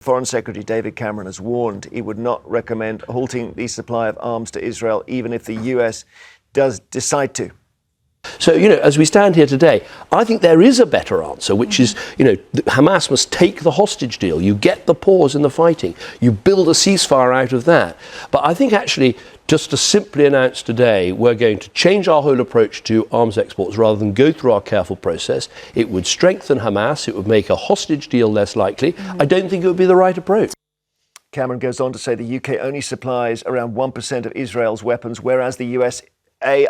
Foreign Secretary David Cameron has warned he would not recommend halting the supply of arms to Israel, even if the US does decide to. So, as we stand here today, I think there is a better answer, which is, Hamas must take the hostage deal. You get the pause in the fighting. You build a ceasefire out of that. But I think actually just to simply announce today we're going to change our whole approach to arms exports rather than go through our careful process, it would strengthen Hamas. It would make a hostage deal less likely. I don't think it would be the right approach. Cameron goes on to say the UK only supplies around 1% of Israel's weapons, whereas the USA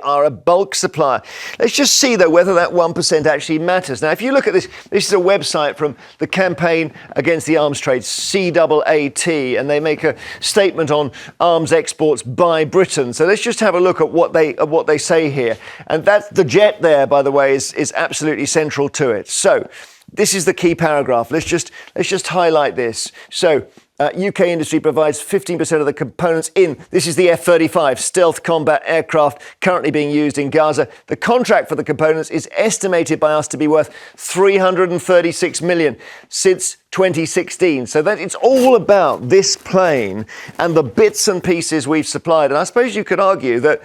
are a bulk supplier. Let's just see, though, whether that 1% actually matters. Now, if you look at this is a website from the Campaign Against the Arms Trade, CAAT, and they make a statement on arms exports by Britain. So let's just have a look at what they say here. And that's the jet there, by the way, is absolutely central to it. So this is the key paragraph. Let's just highlight this. So UK industry provides 15% of the components in, this is the F-35, stealth combat aircraft currently being used in Gaza. The contract for the components is estimated by us to be worth $336 million since 2016. So that it's all about this plane and the bits and pieces we've supplied. And I suppose you could argue that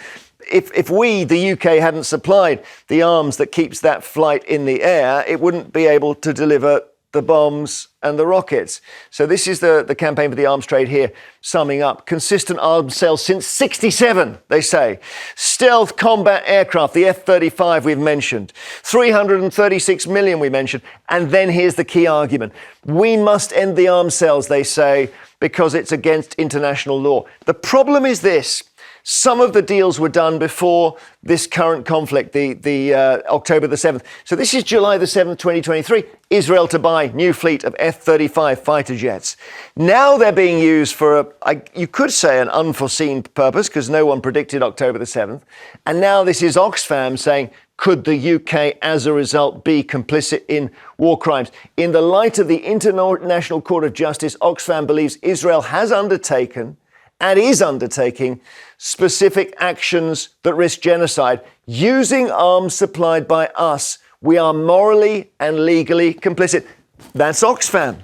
if we, the UK, hadn't supplied the arms that keeps that flight in the air, it wouldn't be able to deliver the bombs and the rockets. So this is the Campaign for the Arms Trade here, summing up. Consistent arms sales since 67, they say. Stealth combat aircraft, the F-35 we've mentioned. 336 million we mentioned. And then here's the key argument. We must end the arms sales, they say, because it's against international law. The problem is this. Some of the deals were done before this current conflict, the October the 7th. So this is July the 7th, 2023. Israel to buy new fleet of F-35 fighter jets. Now they're being used for, you could say, an unforeseen purpose, because no one predicted October the 7th. And now this is Oxfam saying, could the UK, as a result, be complicit in war crimes? In the light of the International Court of Justice, Oxfam believes Israel has undertaken and is undertaking specific actions that risk genocide. Using arms supplied by us, we are morally and legally complicit. That's Oxfam.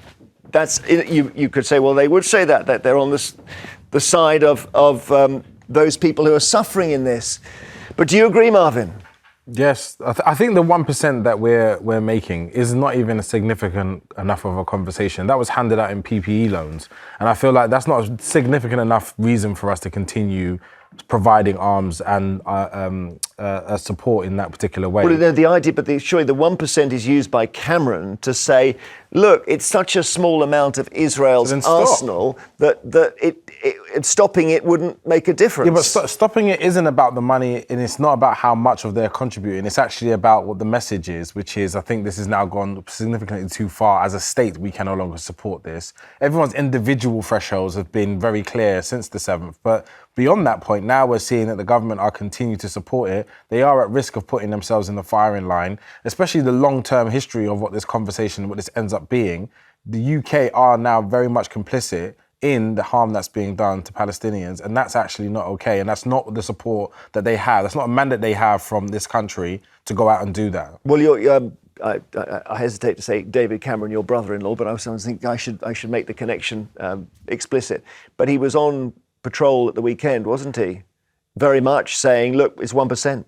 You could say, well, they would say that they're on the side of those people who are suffering in this. But do you agree, Marvyn? Yes, I think the 1% that we're making is not even significant enough of a conversation. That was handed out in PPE loans. And I feel like that's not a significant enough reason for us to continue providing arms and support in that particular way. Well, the idea, but surely the 1% is used by Cameron to say, look, it's such a small amount of Israel's arsenal that stopping it wouldn't make a difference. Yeah, but stopping it isn't about the money, and it's not about how much of they're contributing. It's actually about what the message is, which is, I think this has now gone significantly too far. As a state, we can no longer support this. Everyone's individual thresholds have been very clear since the 7th, but beyond that point, now we're seeing that the government are continuing to support it. They are at risk of putting themselves in the firing line, especially the long-term history of what this conversation, what this ends up being. The UK are now very much complicit in the harm that's being done to Palestinians, and that's actually not okay, and that's not the support that they have. That's not a mandate they have from this country to go out and do that. Well, I hesitate to say David Cameron, your brother-in-law, but I was thinking I should make the connection explicit. But he was on patrol at the weekend, wasn't he? Very much saying, look, it's 1%.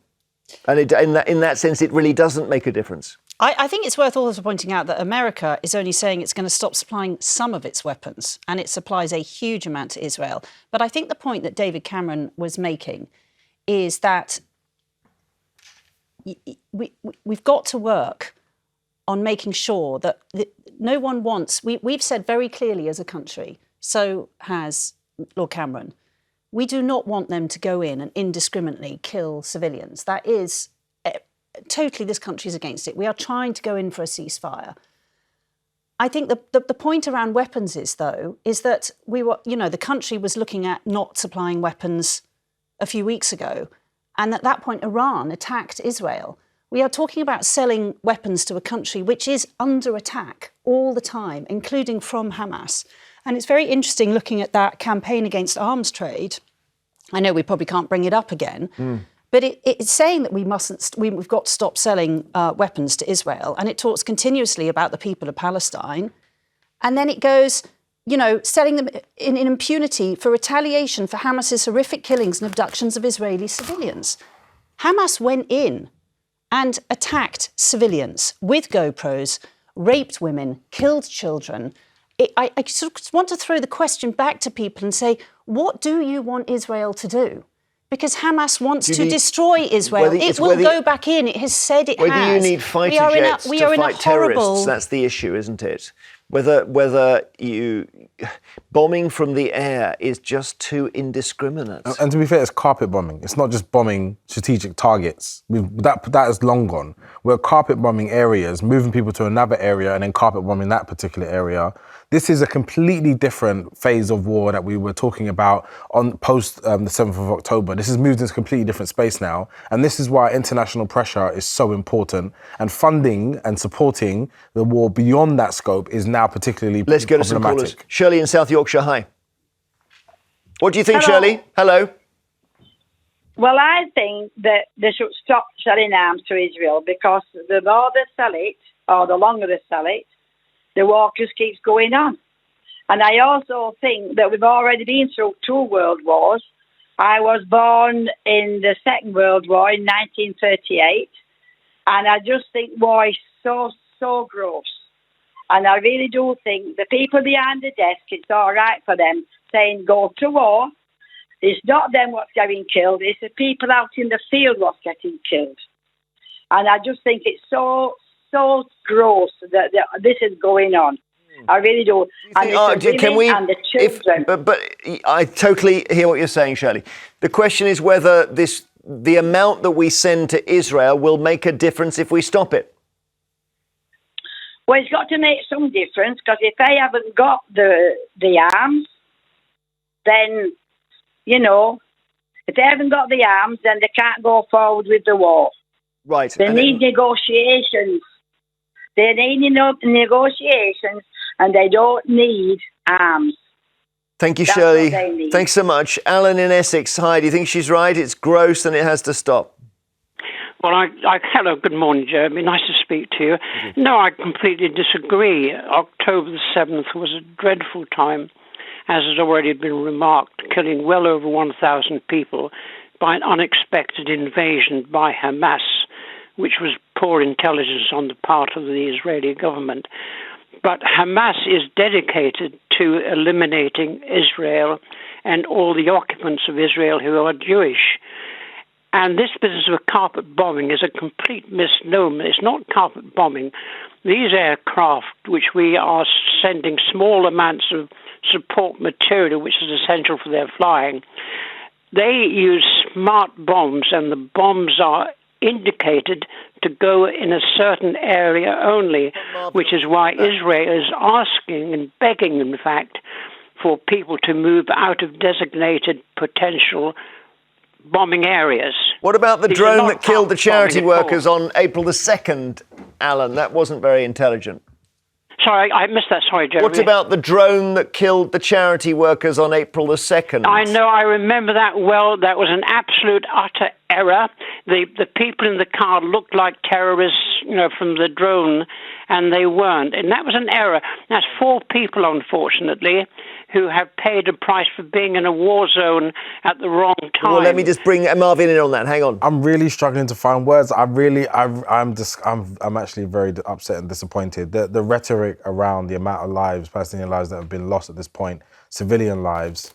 And in that sense, it really doesn't make a difference. I think it's worth also pointing out that America is only saying it's going to stop supplying some of its weapons, and it supplies a huge amount to Israel. But I think the point that David Cameron was making is that we've got to work on making sure that no one wants... We've said very clearly as a country, so has Lord Cameron, we do not want them to go in and indiscriminately kill civilians. That is totally, this country is against it. We are trying to go in for a ceasefire. I think the point around weapons is that the country was looking at not supplying weapons a few weeks ago. And at that point, Iran attacked Israel. We are talking about selling weapons to a country which is under attack all the time, including from Hamas. And it's very interesting looking at that campaign against arms trade. I know we probably can't bring it up again, but it's saying that we've got to stop selling weapons to Israel. And it talks continuously about the people of Palestine. And then it goes, selling them in impunity for retaliation for Hamas's horrific killings and abductions of Israeli civilians. Hamas went in and attacked civilians with GoPros, raped women, killed children. I sort of want to throw the question back to people and say, what do you want Israel to do? Because Hamas wants to destroy Israel. It will go back in. It has said it has. Whether you need fighter jets to fight terrorists, that's the issue, isn't it? Whether you bombing from the air is just too indiscriminate. And to be fair, it's carpet bombing. It's not just bombing strategic targets. That is long gone. We're carpet bombing areas, moving people to another area and then carpet bombing that particular area. This is a completely different phase of war that we were talking about on post the 7th of October. This has moved into a completely different space now. And this is why international pressure is so important. And funding and supporting the war beyond that scope is now particularly Let's go to some callers. Shirley in South Yorkshire, hi. What do you think, Hello. Shirley? Hello. Well, I think that they should stop selling arms to Israel, because the more they sell it, or the longer they sell it, the war just keeps going on. And I also think that we've already been through 2 world wars. I was born in the Second World War in 1938, and I just think war is so gross. And I really do think the people behind the desk, it's all right for them saying go to war. It's not them what's getting killed, it's the people out in the field what's getting killed. And I just think it's so gross that this is going on. I really do. And the women and the children. But I totally hear what you're saying, Shirley. The question is whether the amount that we send to Israel will make a difference if we stop it. Well, it's got to make some difference, because if they haven't got the arms, then, if they haven't got the arms, then they can't go forward with the war. Right. They need negotiations. They need negotiations, and they don't need arms. Thank you, That's Shirley. what they need. Thanks so much. Alan in Essex, hi. Do you think she's right? It's gross and it has to stop. Well, hello, good morning, Jeremy. Nice to speak to you. No, I completely disagree. October the 7th was a dreadful time, as has already been remarked, killing well over 1,000 people by an unexpected invasion by Hamas, which was poor intelligence on the part of the Israeli government. But Hamas is dedicated to eliminating Israel and all the occupants of Israel who are Jewish. And this business of carpet bombing is a complete misnomer. It's not carpet bombing. These aircraft, which we are sending small amounts of support material, which is essential for their flying, they use smart bombs, and the bombs are indicated to go in a certain area only, which is why Israel is asking and begging, in fact, for people to move out of designated potential bombing areas. What about the drone that killed the charity workers on April the 2nd, Alan? That wasn't very intelligent. Sorry, I missed that. Sorry, Jeremy. What about the drone that killed the charity workers on April the 2nd? I know, I remember that well. That was an absolute, utter error. The people in the car looked like terrorists, from the drone, and they weren't. And that was an error. That's 4 people, unfortunately, who have paid a price for being in a war zone at the wrong time. Well, let me just bring Marvyn in on that. Hang on. I'm really struggling to find words. I'm actually very upset and disappointed. The rhetoric around the amount of lives, Palestinian lives that have been lost at this point, civilian lives,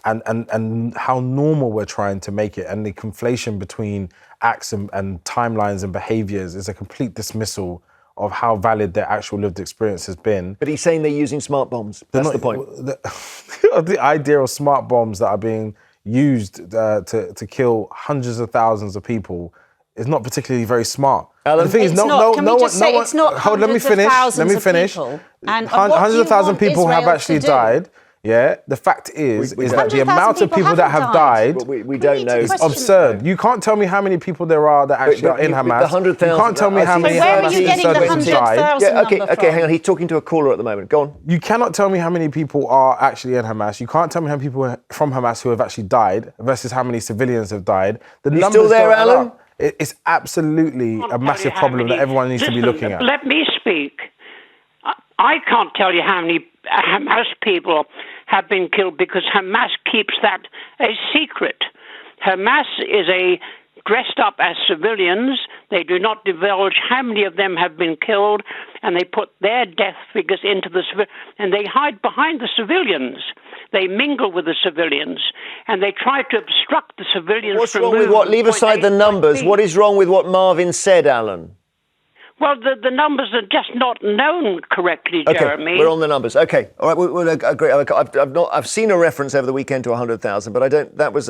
and how normal we're trying to make it, and the conflation between acts and timelines and behaviours is a complete dismissal of how valid their actual lived experience has been. But he's saying they're using smart bombs. That's the point. The idea of smart bombs that are being used to kill hundreds of thousands of people is not particularly very smart. Alan, the thing is, it's not hold, let me finish. Hundreds of thousands of people have actually died. Yeah, the fact is that the amount of people that have died, we don't know. is absurd. You can't tell me how many people there are that actually are in Hamas. The 100,000. You can't tell me how many where are you getting the 100,000 Okay, hang on. He's talking to a caller at the moment. Go on. You cannot tell me how many people are actually in Hamas. You can't tell me how many people from Hamas who have actually died versus how many civilians have died. The numbers still there, don't add Alan? up. It's absolutely a massive problem that everyone needs to be looking at. Let me speak. I can't tell you how many Hamas people have been killed because Hamas keeps that a secret. Hamas is dressed up as civilians. They do not divulge how many of them have been killed, and they put their death figures into and they hide behind the civilians. They mingle with the civilians, and they try to obstruct the civilians. What's wrong with what? Leave aside the numbers. What is wrong with what Marvyn said, Alan? Well, the numbers are just not known correctly, Jeremy. Okay, we're on the numbers. Okay, all right, we'll agree. I've seen a reference over the weekend to 100,000, but I don't. That was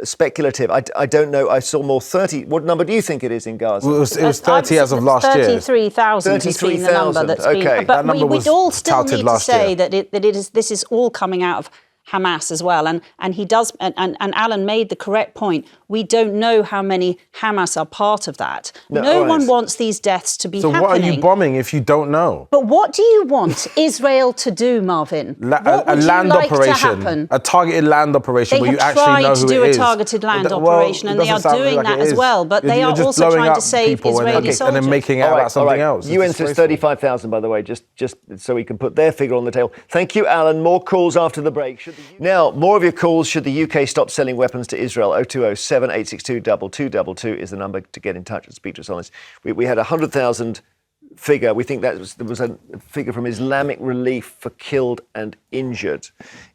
speculative. I don't know. I saw more 30. What number do you think it is in Gaza? Well, it was 30 as of last year. 33,000 has been the number that's been. Okay. But we all still need to say year. that this is all coming out of Hamas as well, and he does, and Alan made the correct point. We don't know how many Hamas are part of that. No one wants these deaths to be happening. So what are you bombing if you don't know? But what do you want Israel to do, Marvyn? What would land you like operation, to happen? a targeted land operation where you actually know who it is. They have tried to do a targeted land operation, and they are doing that as well. But they are also trying to save Israeli soldiers. And then making out about something else. UN says 35,000, by the way, just so we can put their figure on the table. Thank you, Alan. More calls after the break. Now, more of your calls. Should the UK stop selling weapons to Israel? 0207 862 2222 is the number to get in touch and speak to us on this. We had 100,000 figure. We think there was a figure from Islamic Relief for killed and injured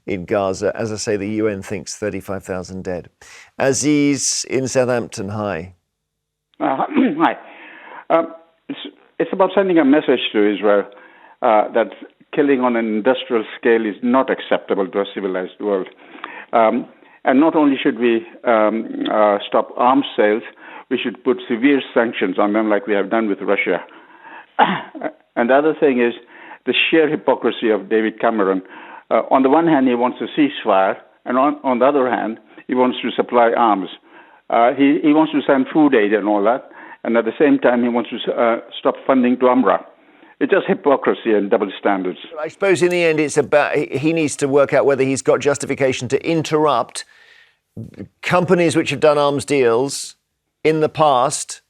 in Gaza. As I say, the UN thinks 35,000 dead. Aziz in Southampton, hi. Hi. It's about sending a message to Israel that killing on an industrial scale is not acceptable to a civilized world. And not only should we stop arms sales, we should put severe sanctions on them like we have done with Russia. And the other thing is the sheer hypocrisy of David Cameron. On the one hand, he wants a ceasefire, and on the other hand, he wants to supply arms. He wants to send food aid and all that, and at the same time, he wants to stop funding to UNRWA. It's just hypocrisy and double standards. I suppose in the end, it's about he needs to work out whether he's got justification to interrupt companies which have done arms deals in the past,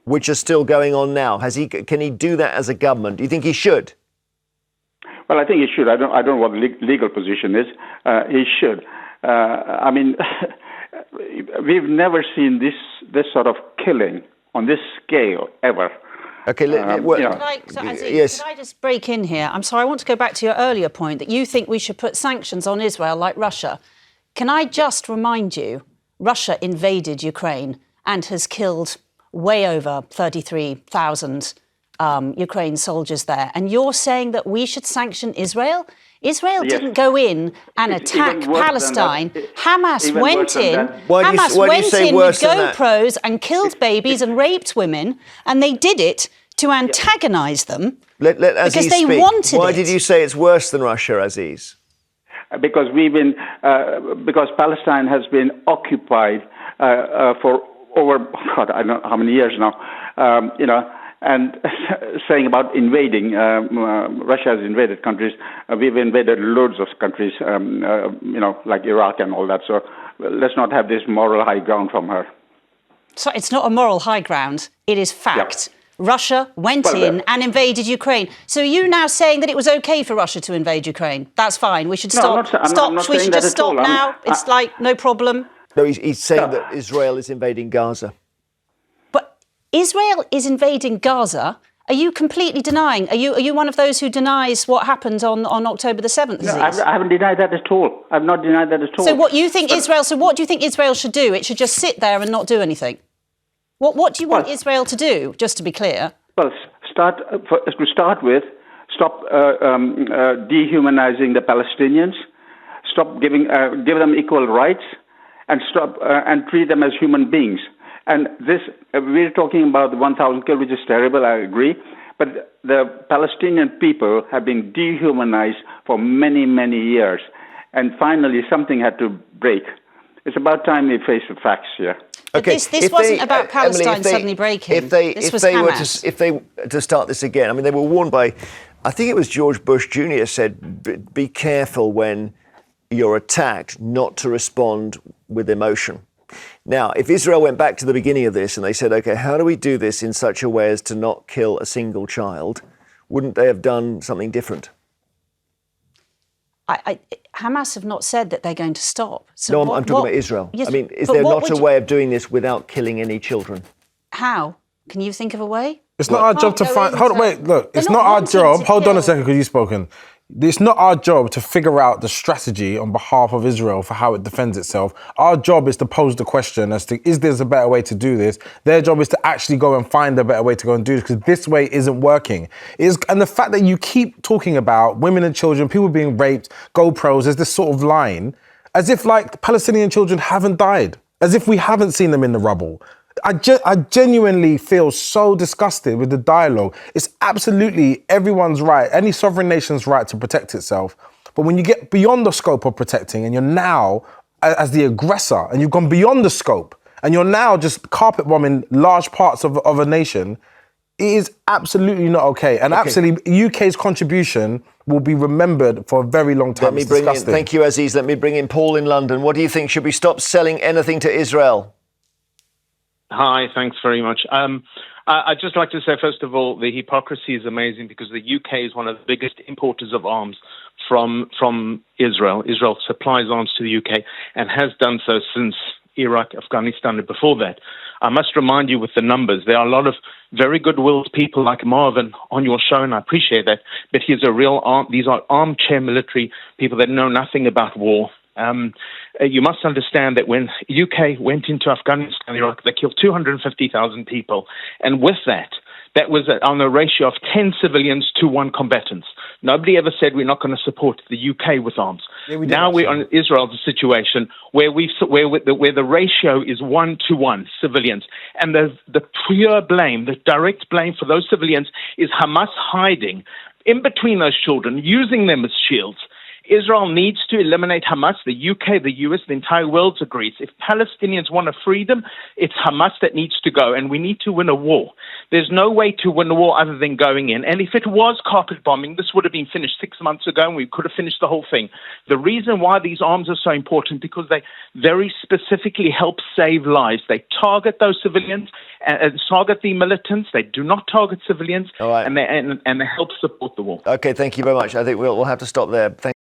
which are still going on now. Can he do that as a government? Do you think he should? Well, I think he should. I don't know what the legal position is. He should. I mean, we've never seen this sort of killing on this scale ever. Okay, yes. Could I just break in here? I'm sorry, I want to go back to your earlier point that you think we should put sanctions on Israel like Russia. Can I just remind you, Russia invaded Ukraine and has killed way over 33,000 Ukraine soldiers there. And you're saying that we should sanction Israel? Israel didn't go in and attack Palestine. Hamas went in. Hamas went in with GoPros and killed babies and raped women, and they did it to antagonise them because they wanted it. Why did you say it's worse than Russia, Aziz? Because because Palestine has been occupied for over I don't know how many years now. And saying about invading, Russia has invaded countries. We've invaded loads of countries, like Iraq and all that. So let's not have this moral high ground from her. So it's not a moral high ground. It is fact. Yep. Russia went in and invaded Ukraine. So are you now saying that it was okay for Russia to invade Ukraine? That's fine. We should stop. We should just stop now. It's like no problem. No, he's saying that Israel is invading Gaza. Israel is invading Gaza. Are you completely denying? Are you one of those who denies what happened on October the 7th? No, I haven't denied that at all. I've not denied that at all. So what do you think Israel should do? It should just sit there and not do anything. What do you want Israel to do? Just to be clear. Well, to start with, stop dehumanizing the Palestinians. Stop give them equal rights, and stop and treat them as human beings. And this, we're talking about the 1,000 killed, which is terrible, I agree. But the Palestinian people have been dehumanized for many, many years. And finally, something had to break. It's about time we face the facts here. Okay. This wasn't about Palestine Emily, suddenly breaking. This was Hamas. If they were to start this again, I mean, they were warned by, I think it was George Bush Jr. said, be careful when you're attacked not to respond with emotion. Now, if Israel went back to the beginning of this and they said, OK, how do we do this in such a way as to not kill a single child, wouldn't they have done something different? Hamas have not said that they're going to stop. So No, I'm talking about Israel. Yes, I mean, is but there what not a would way of doing this without killing any children? How? Can you think of a way? It's not our job to find. Hold on, wait, look. It's not our job. Hold on a second, because you've spoken. It's not our job to figure out the strategy on behalf of Israel for how it defends itself. Our job is to pose the question as to, is there a better way to do this? Their job is to actually go and find a better way to go and do this, because this way isn't working. And the fact that you keep talking about women and children, people being raped, GoPros, there's this sort of line, as if like Palestinian children haven't died, as if we haven't seen them in the rubble. I genuinely feel so disgusted with the dialogue. It's absolutely everyone's right, any sovereign nation's right to protect itself. But when you get beyond the scope of protecting and you're now as the aggressor and you've gone beyond the scope and you're now just carpet bombing large parts of a nation, it is absolutely not okay. And absolutely, UK's contribution will be remembered for a very long time. Thank you, Aziz. Let me bring in Paul in London. What do you think? Should we stop selling anything to Israel? Hi, thanks very much. I'd just like to say, first of all, the hypocrisy is amazing because the UK is one of the biggest importers of arms from Israel. Israel supplies arms to the UK and has done so since Iraq, Afghanistan, and before that. I must remind you with the numbers, there are a lot of very good-willed people like Marvyn on your show, and I appreciate that, but these are armchair military people that know nothing about war. You must understand that when UK went into Afghanistan and Iraq, they killed 250,000 people. And with that was on a ratio of 10 civilians to 1 combatants. Nobody ever said we're not going to support the UK with arms. Yeah, now we're on Israel's situation where the ratio is 1 to 1 civilians. And the pure blame, the direct blame for those civilians is Hamas hiding in between those children, using them as shields. Israel needs to eliminate Hamas. The UK, the US, the entire world agrees. If Palestinians want a freedom, it's Hamas that needs to go, and we need to win a war. There's no way to win a war other than going in. And if it was carpet bombing, this would have been finished 6 months ago, and we could have finished the whole thing. The reason why these arms are so important because they very specifically help save lives. They target those civilians and target the militants. They do not target civilians, and they help support the war. Okay, thank you very much. I think we'll have to stop there. Thank